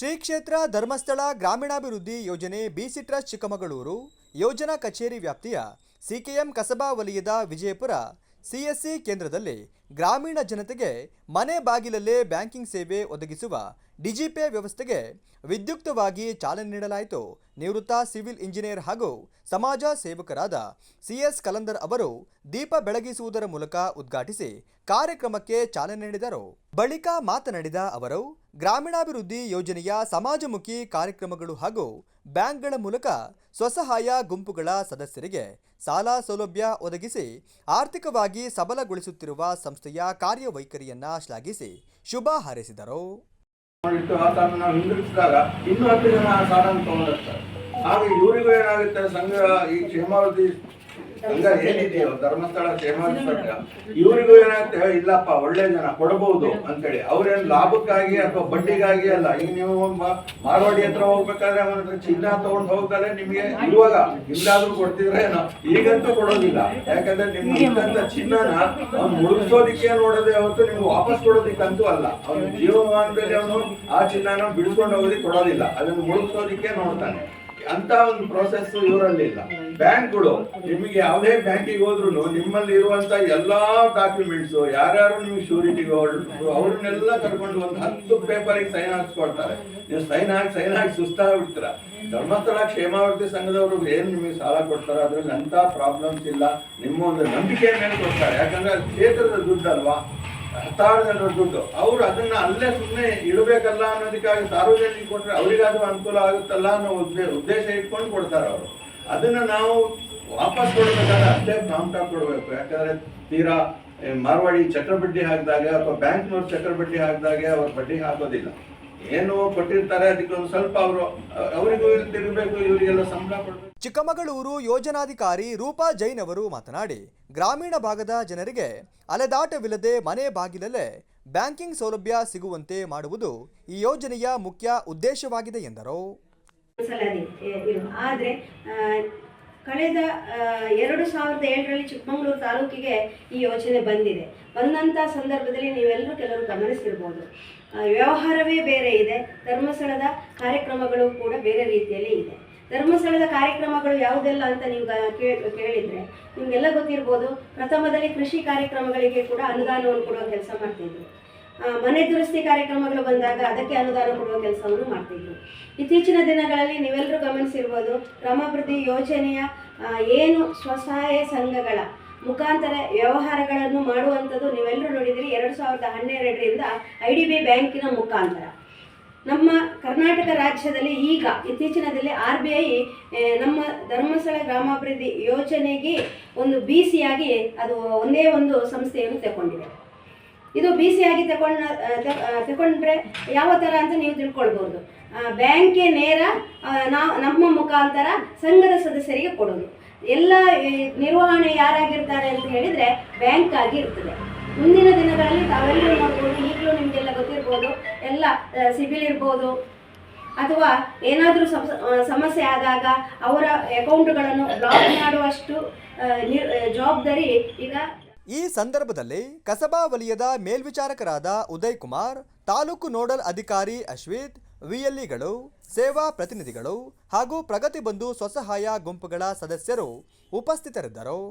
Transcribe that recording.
ಶ್ರೀ ಕ್ಷೇತ್ರ ಧರ್ಮಸ್ಥಳ ಗ್ರಾಮೀಣಾಭಿವೃದ್ಧಿ ಯೋಜನೆ ಬಿಸಿ ಟ್ರಸ್ಟ್ ಚಿಕ್ಕಮಗಳೂರು ಯೋಜನಾ ಕಚೇರಿ ವ್ಯಾಪ್ತಿಯ ಸಿಕೆಎಂ ಕಸಬಾ ವಲಯದ ವಿಜಯಪುರ ಸಿಎಸ್ಸಿ ಕೇಂದ್ರದಲ್ಲಿ ಗ್ರಾಮೀಣ ಜನತೆಗೆ ಮನೆ ಬಾಗಿಲಲ್ಲೇ ಬ್ಯಾಂಕಿಂಗ್ ಸೇವೆ ಒದಗಿಸುವ ಡಿಜಿಪೇ ವ್ಯವಸ್ಥೆಗೆ ವಿದ್ಯುಕ್ತವಾಗಿ ಚಾಲನೆ ನೀಡಲಾಯಿತು. ನಿವೃತ್ತ ಸಿವಿಲ್ ಇಂಜಿನಿಯರ್ ಹಾಗೂ ಸಮಾಜ ಸೇವಕರಾದ ಸಿಎಸ್ ಕಲಂದರ್ ಅವರು ದೀಪ ಬೆಳಗಿಸುವುದರ ಮೂಲಕ ಉದ್ಘಾಟಿಸಿ ಕಾರ್ಯಕ್ರಮಕ್ಕೆ ಚಾಲನೆ ನೀಡಿದರು. ಬಳಿಕ ಮಾತನಾಡಿದ ಅವರು, ಗ್ರಾಮೀಣಾಭಿವೃದ್ಧಿ ಯೋಜನೆಯ ಸಮಾಜಮುಖಿ ಕಾರ್ಯಕ್ರಮಗಳು ಹಾಗೂ ಬ್ಯಾಂಕ್ಗಳ ಮೂಲಕ ಸ್ವಸಹಾಯ ಗುಂಪುಗಳ ಸದಸ್ಯರಿಗೆ ಸಾಲ ಸೌಲಭ್ಯ ಒದಗಿಸಿ ಆರ್ಥಿಕವಾಗಿ ಸಬಲಗೊಳಿಸುತ್ತಿರುವ ಸಂಸ್ಥೆಯ ಕಾರ್ಯವೈಖರಿಯನ್ನ ಶ್ಲಾಘಿಸಿ ಶುಭ ಹಾರೈಸಿದರು. ಹಿಂದಿರುಗಿಸಿದಾಗ ಇನ್ನೂ 10 ಜನ ಆ ಸಾಲನ್ನು ತಗೊಂಡಿರ್ತಾರೆ. ಆಗ ಇವರಿಗೂ ಏನಾಗುತ್ತೆ, ಸಂಘ ಈ ಕ್ಷೇಮಾವಧಿ ಸಂಘ ಏನಿದೆಯೋ ಧರ್ಮಸ್ಥಳ ಕ್ಷೇಮಾವಧಿ ಸಂಘ, ಇವರಿಗೂ ಏನಾಗುತ್ತೆ, ಇಲ್ಲಪ್ಪ ಒಳ್ಳೆ ಜನ ಕೊಡಬಹುದು ಅಂತೇಳಿ ಅವ್ರೇನ್ ಲಾಭಕ್ಕಾಗಿ ಅಥವಾ ಬಡ್ಡಿಗಾಗಿ ಅಲ್ಲ. ಈಗ ನೀವು ಮಾರ್ವಾಡಿ ಹತ್ರ ಹೋಗ್ಬೇಕಾದ್ರೆ ಅವನ ಚಿನ್ನ ತಗೊಂಡು ಹೋಗ್ತಾರೆ, ನಿಮ್ಗೆ ಇರುವಾಗ ಇಲ್ಲಾದ್ರೂ ಕೊಡ್ತಿದ್ರೆ ಏನೋ, ಈಗಂತೂ ಕೊಡೋದಿಲ್ಲ. ಯಾಕಂದ್ರೆ ನಿಮ್ಗೆ ಇದ್ದಂತ ಚಿನ್ನನ ಅವ್ನು ಮುಳುಗಿಸೋದಿಕ್ಕೆ ನೋಡೋದೇ ಹೊರತು ನಿಮ್ಗೆ ವಾಪಸ್ ಕೊಡೋದಿಕ್ಕಂತೂ ಅಲ್ಲ. ಅವನು ಜೀವಮಾನದಲ್ಲಿ ಅವನು ಆ ಚಿನ್ನನ ಬಿಡಿಸ್ಕೊಂಡು ಹೋಗೋದಿಕ್ಕೆ ಕೊಡೋದಿಲ್ಲ, ಅದನ್ನು ಮುಳುಗಿಸೋದಿಕ್ಕೆ ನೋಡ್ತಾನೆ. ಅಂತ ಒಂದು ಪ್ರೋಸೆಸ್ ಇವರಲ್ಲಿ ಇಲ್ಲ. ಬ್ಯಾಂಕ್ಗಳು ನಿಮಗೆ ಯಾವುದೇ ಬ್ಯಾಂಕಿಗೆ ಹೋದ್ರು ನಿಮ್ಮಲ್ಲಿ ಇರುವಂತ ಎಲ್ಲಾ ಡಾಕ್ಯುಮೆಂಟ್ಸ್, ಯಾರ್ಯಾರು ನಿಮ್ಗೆ ಶ್ಯೂರಿಟಿಗೆ ಅವ್ರನ್ನೆಲ್ಲ ಕರ್ಕೊಂಡು ಒಂದು 10 ಪೇಪರಿಗೆ ಸೈನ್ ಹಾಕ್ಸ್ಕೊಳ್ತಾರೆ. ನೀವು ಸೈನ್ ಹಾಕಿ ಸುಸ್ತಾಗ್ಬಿಡ್ತೀರ. ಧರ್ಮಸ್ಥಳ ಕ್ಷೇಮಾಭಿವೃದ್ಧಿ ಸಂಘದವರು ಏನ್ ನಿಮಗೆ ಸಾಲ ಕೊಡ್ತಾರೆ ಅದ್ರಲ್ಲಿ ಅಂತ ಪ್ರಾಬ್ಲಮ್ಸ್ ಇಲ್ಲ. ನಿಮ್ಮ ಒಂದು ನಂಬಿಕೆ ಮೇಲೆ ಕೊಡ್ತಾರೆ. ಯಾಕಂದ್ರೆ ಅದು ಕ್ಷೇತ್ರದ ದುಡ್ಡು ಅಲ್ವಾ, 10,000 ಜನರ ದುಡ್ಡು. ಅವ್ರು ಅದನ್ನ ಅಲ್ಲೇ ಸುಮ್ಮನೆ ಇಡಬೇಕಲ್ಲ ಅನ್ನೋದಕ್ಕಾಗಿ ಸಾರ್ವಜನಿಕ ಕೊಟ್ಟರೆ ಅವರಿಗಾದ್ರೂ ಅನುಕೂಲ ಆಗುತ್ತಲ್ಲ ಅನ್ನೋ ಉದ್ದೇಶ ಇಟ್ಕೊಂಡು ಕೊಡ್ತಾರೆ ಅವರು. ಅದನ್ನ ನಾವು ವಾಪಸ್ ಕೊಡ್ಬೇಕಾದ್ರೆ ಅಷ್ಟೇ ಪ್ರಾಂಪ್ಟ್ ಆಗಿ ಕೊಡ್ಬೇಕು. ಯಾಕಂದ್ರೆ ತೀರಾ ಮಾರ್ವಾಡಿ ಚಕ್ರಬಡ್ಡಿ ಹಾಕಿದಾಗ ಅಥವಾ ಬ್ಯಾಂಕ್ನವ್ರು ಚಕ್ರಬಡ್ಡಿ ಹಾಕಿದಾಗೆ ಅವ್ರು ಬಡ್ಡಿ ಹಾಕೋದಿಲ್ಲ. ಏನು ಕೊಟ್ಟಿರ್ತಾರೆ ಅದಕ್ಕೆ ಒಂದು ಸ್ವಲ್ಪ ಅವರಿಗೂ ತಿರುಗಬೇಕು, ಇವರಿಗೆಲ್ಲ ಸಂಬಳ ಕೊಡಬೇಕು. ಚಿಕ್ಕಮಗಳೂರು ಯೋಜನಾಧಿಕಾರಿ ರೂಪಾ ಜೈನ್ ಅವರು ಮಾತನಾಡಿ, ಗ್ರಾಮೀಣ ಭಾಗದ ಜನರಿಗೆ ಅಲೆದಾಟವಿಲ್ಲದೆ ಮನೆ ಬಾಗಿಲಲ್ಲೇ ಬ್ಯಾಂಕಿಂಗ್ ಸೌಲಭ್ಯ ಸಿಗುವಂತೆ ಮಾಡುವುದು ಈ ಯೋಜನೆಯ ಮುಖ್ಯ ಉದ್ದೇಶವಾಗಿದೆ ಎಂದರು. ಆದರೆ ಕಳೆದ 2007ರಲ್ಲಿ ಚಿಕ್ಕಮಗಳೂರು ತಾಲೂಕಿಗೆ ಈ ಯೋಜನೆ ಬಂದಂಥ ಸಂದರ್ಭದಲ್ಲಿ ನೀವೆಲ್ಲರೂ ಕೆಲವರು ಗಮನಿಸಿರ್ಬೋದು, ವ್ಯವಹಾರವೇ ಬೇರೆ ಇದೆ, ಧರ್ಮಸ್ಥಳದ ಕಾರ್ಯಕ್ರಮಗಳು ಕೂಡ ಬೇರೆ ರೀತಿಯಲ್ಲಿ ಇದೆ. ಧರ್ಮಸ್ಥಳದ ಕಾರ್ಯಕ್ರಮಗಳು ಯಾವುದೆಲ್ಲ ಅಂತ ನೀವು ಕೇಳಿದರೆ ನಿಮಗೆಲ್ಲ ಗೊತ್ತಿರ್ಬೋದು. ಪ್ರಥಮದಲ್ಲಿ ಕೃಷಿ ಕಾರ್ಯಕ್ರಮಗಳಿಗೆ ಕೂಡ ಅನುದಾನವನ್ನು ಕೊಡುವ ಕೆಲಸ ಮಾಡ್ತಿದ್ರು. ಮನೆ ದುರಸ್ತಿ ಕಾರ್ಯಕ್ರಮಗಳು ಬಂದಾಗ ಅದಕ್ಕೆ ಅನುದಾನ ಕೊಡುವ ಕೆಲಸವನ್ನು ಮಾಡ್ತಿದ್ರು. ಇತ್ತೀಚಿನ ದಿನಗಳಲ್ಲಿ ನೀವೆಲ್ಲರೂ ಗಮನಿಸಿರ್ಬೋದು, ಗ್ರಾಮಾಭಿವೃದ್ಧಿ ಯೋಜನೆಯ ಏನು ಸ್ವಸಹಾಯ ಸಂಘಗಳ ಮುಖಾಂತರ ವ್ಯವಹಾರಗಳನ್ನು ಮಾಡುವಂಥದ್ದು ನೀವೆಲ್ಲರೂ ನೋಡಿದಿರಿ. 2012ರಿಂದ IDB ಬ್ಯಾಂಕಿನ ಮುಖಾಂತರ ನಮ್ಮ ಕರ್ನಾಟಕ ರಾಜ್ಯದಲ್ಲಿ ಈಗ ಇತ್ತೀಚಿನದಲ್ಲಿ RBI ನಮ್ಮ ಧರ್ಮಸ್ಥಳ ಗ್ರಾಮಾಭಿವೃದ್ಧಿ ಯೋಜನೆಗೆ ಒಂದು BC ಆಗಿ ಅದು ಒಂದೇ ಒಂದು ಸಂಸ್ಥೆಯನ್ನು ತಗೊಂಡಿದೆ. ಇದು BC ಆಗಿ ತಗೊಂಡ್ರೆ ಯಾವ ಥರ ಅಂತ ನೀವು ತಿಳ್ಕೊಳ್ಬೋದು. ಬ್ಯಾಂಕೇ ನೇರ ನಮ್ಮ ಮುಖಾಂತರ ಸಂಘದ ಸದಸ್ಯರಿಗೆ ಕೊಡೋದು. ಎಲ್ಲ ನಿರ್ವಹಣೆ ಯಾರಾಗಿರ್ತಾರೆ ಅಂತ ಹೇಳಿದರೆ ಬ್ಯಾಂಕ್ ಆಗಿ ಇರ್ತದೆ. ಮುಂದಿನ ದಿನಗಳಲ್ಲಿ ತಾವೆಲ್ಲರೂ ನೋಡ್ಬೋದು, ಈಗಲೂ ನಿಮಗೆಲ್ಲ ಗೊತ್ತಿರ್ಬೋದು, ಎಲ್ಲ ಸಿಬಿಲ್ ಇರ್ಬೋದು ಅಥವಾ ಏನಾದರೂ ಸಮಸ್ಯೆ ಆದಾಗ ಅವರ ಅಕೌಂಟ್ಗಳನ್ನು ಬ್ಲಾಕ್ ಮಾಡುವಷ್ಟು ಜವಾಬ್ದಾರಿ ಈಗ. ಈ ಸಂದರ್ಭದಲ್ಲಿ ಕಸಬಾ ವಲಯದ ಮೇಲ್ವಿಚಾರಕರಾದ ಉದಯ್ ಕುಮಾರ್, ತಾಲೂಕು ನೋಡಲ್ ಅಧಿಕಾರಿ ಅಶ್ವಿತ್, ವಿಎಲ್ಇಗಳು, ಸೇವಾ ಪ್ರತಿನಿಧಿಗಳು ಹಾಗೂ ಪ್ರಗತಿ ಬಂಧು ಸ್ವಸಹಾಯ ಗುಂಪುಗಳ ಸದಸ್ಯರು ಉಪಸ್ಥಿತರಿದ್ದರು.